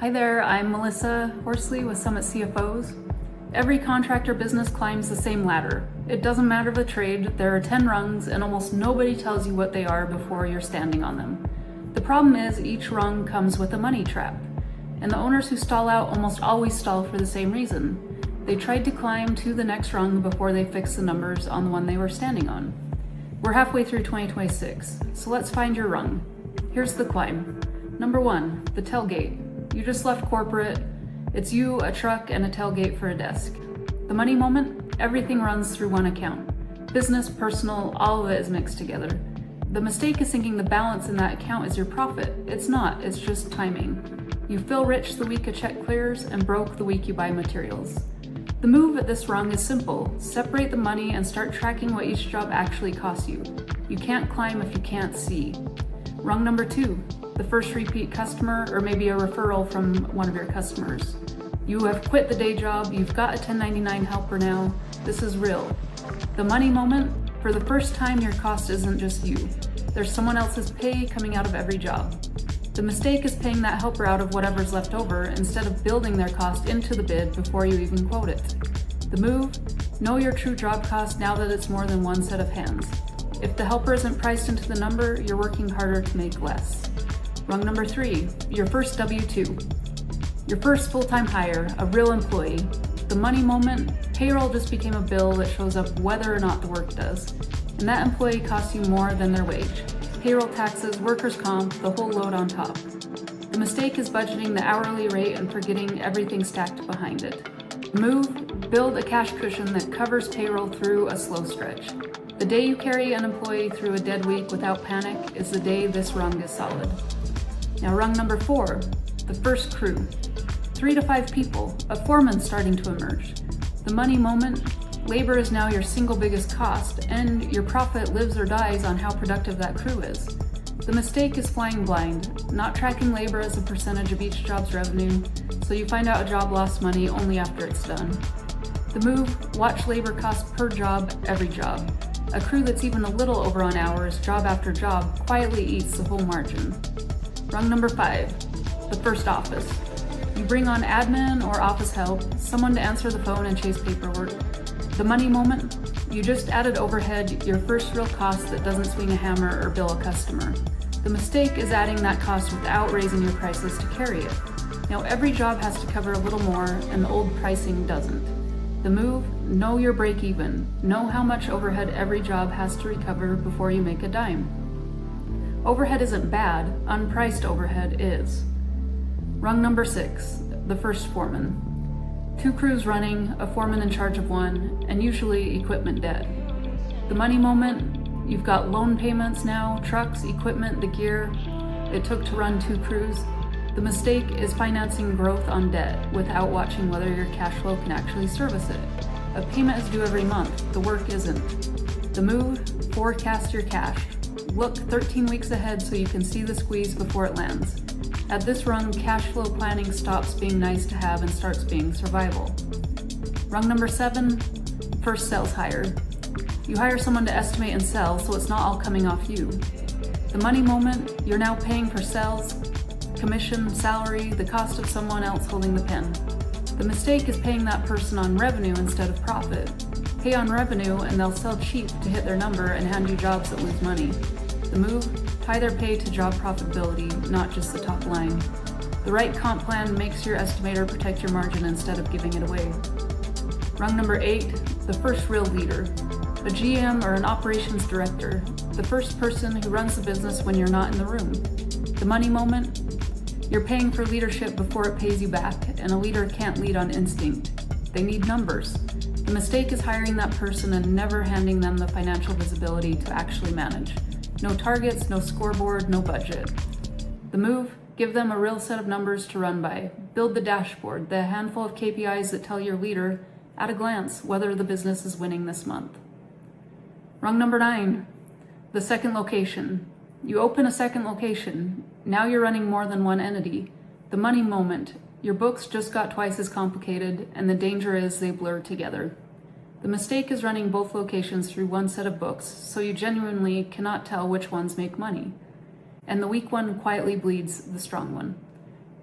Hi there, I'm Melissa Horsley with Summit CFOs. Every contractor business climbs the same ladder. It doesn't matter the trade, there are 10 rungs and almost nobody tells you what they are before you're standing on them. The problem is each rung comes with a money trap, and the owners who stall out almost always stall for the same reason. They tried to climb to the next rung before they fixed the numbers on the one they were standing on. We're halfway through 2026, so let's find your rung. Here's the climb. Number 1, the tailgate. You just left corporate. It's you, a truck, and a tailgate for a desk. The money moment, everything runs through one account. Business, personal, all of it is mixed together. The mistake is thinking the balance in that account is your profit. It's not, it's just timing. You feel rich the week a check clears and broke the week you buy materials. The move at this rung is simple. Separate the money and start tracking what each job actually costs you. You can't climb if you can't see. Rung number 2, the first repeat customer or maybe a referral from one of your customers. You have quit the day job, you've got a 1099 helper now. This is real. The money moment, for the first time your cost isn't just you. There's someone else's pay coming out of every job. The mistake is paying that helper out of whatever's left over instead of building their cost into the bid before you even quote it. The move, know your true job cost now that it's more than one set of hands. If the helper isn't priced into the number, you're working harder to make less. Rung number 3, your first W-2. Your first full-time hire, a real employee. The money moment, payroll just became a bill that shows up whether or not the work does. And that employee costs you more than their wage. Payroll taxes, workers' comp, the whole load on top. The mistake is budgeting the hourly rate and forgetting everything stacked behind it. Move, build a cash cushion that covers payroll through a slow stretch. The day you carry an employee through a dead week without panic is the day this rung is solid. Now rung number 4, the first crew. 3 to 5 people, a foreman starting to emerge. The money moment, labor is now your single biggest cost and your profit lives or dies on how productive that crew is. The mistake is flying blind, not tracking labor as a percentage of each job's revenue, so you find out a job lost money only after it's done. The move, watch labor cost per job, every job. A crew that's even a little over on hours, job after job, quietly eats the whole margin. Rung number 5, the first office. You bring on admin or office help, someone to answer the phone and chase paperwork. The money moment, you just added overhead, your first real cost that doesn't swing a hammer or bill a customer. The mistake is adding that cost without raising your prices to carry it. Now every job has to cover a little more and the old pricing doesn't. The move, know your break even. Know how much overhead every job has to recover before you make a dime. Overhead isn't bad, unpriced overhead is. Rung number 6, the first foreman. 2 crews running, a foreman in charge of one, and usually equipment debt. The money moment, you've got loan payments now, trucks, equipment, the gear it took to run 2 crews. The mistake is financing growth on debt without watching whether your cash flow can actually service it. A payment is due every month, the work isn't. The move, forecast your cash. Look 13 weeks ahead so you can see the squeeze before it lands. At this rung, cash flow planning stops being nice to have and starts being survival. Rung number 7, first sales hire. You hire someone to estimate and sell, so it's not all coming off you. The money moment, you're now paying for sales, commission, salary, the cost of someone else holding the pen. The mistake is paying that person on revenue instead of profit. Pay on revenue and they'll sell cheap to hit their number and hand you jobs that lose money. The move, tie their pay to job profitability, not just the top line. The right comp plan makes your estimator protect your margin instead of giving it away. Rung number 8, the first real leader. A GM or an operations director, the first person who runs the business when you're not in the room. The money moment, you're paying for leadership before it pays you back, and a leader can't lead on instinct. They need numbers. The mistake is hiring that person and never handing them the financial visibility to actually manage. No targets, no scoreboard, no budget. The move, give them a real set of numbers to run by. Build the dashboard, the handful of KPIs that tell your leader, at a glance, whether the business is winning this month. Rung number 9, the second location. You open a second location. Now you're running more than one entity. The money moment, your books just got twice as complicated, and the danger is they blur together. The mistake is running both locations through one set of books, so you genuinely cannot tell which ones make money. And the weak one quietly bleeds the strong one.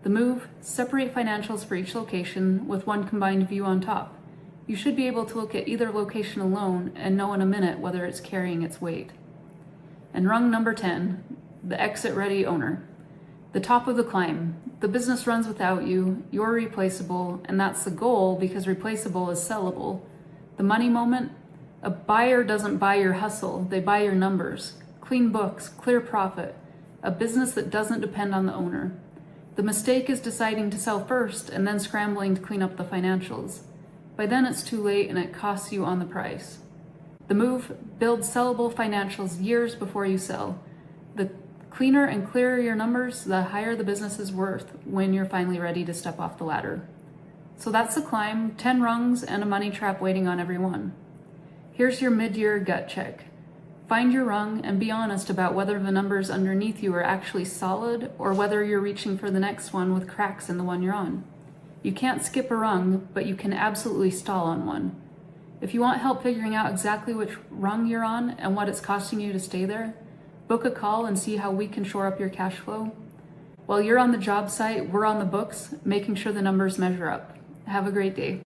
The move, separate financials for each location with one combined view on top. You should be able to look at either location alone and know in a minute whether it's carrying its weight. And rung number 10, the exit-ready owner. The top of the climb. The business runs without you, you're replaceable, and that's the goal because replaceable is sellable. The money moment. A buyer doesn't buy your hustle, they buy your numbers. Clean books, clear profit. A business that doesn't depend on the owner. The mistake is deciding to sell first and then scrambling to clean up the financials. By then it's too late and it costs you on the price. The move, build sellable financials years before you sell. The cleaner and clearer your numbers, the higher the business is worth when you're finally ready to step off the ladder. So that's the climb, 10 rungs and a money trap waiting on everyone. Here's your mid-year gut check. Find your rung and be honest about whether the numbers underneath you are actually solid or whether you're reaching for the next one with cracks in the one you're on. You can't skip a rung, but you can absolutely stall on one. If you want help figuring out exactly which rung you're on and what it's costing you to stay there, book a call and see how we can shore up your cash flow. While you're on the job site, we're on the books, making sure the numbers measure up. Have a great day.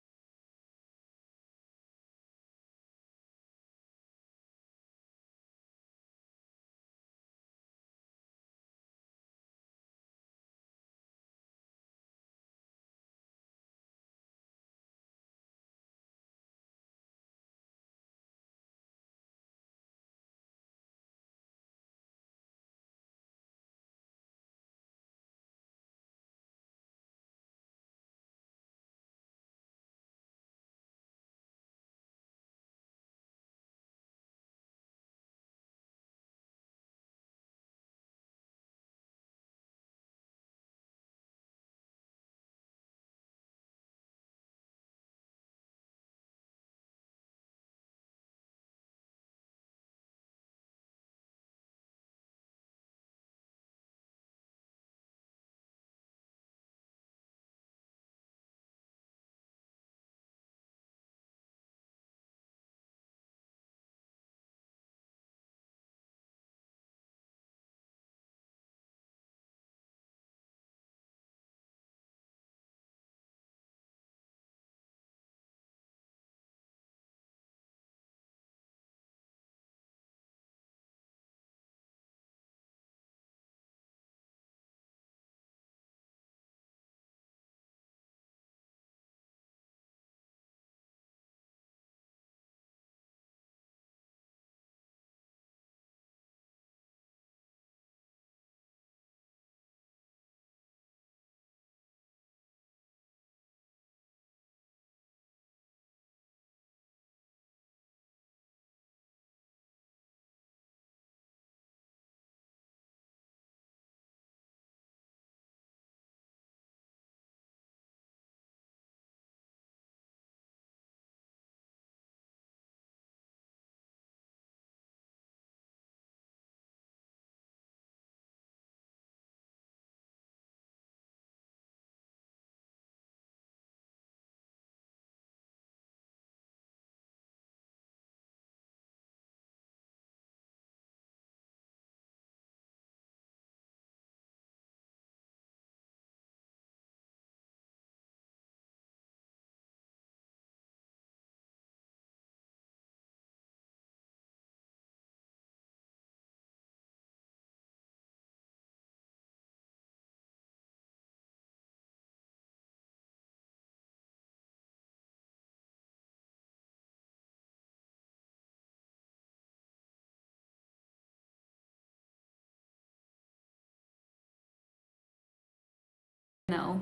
No.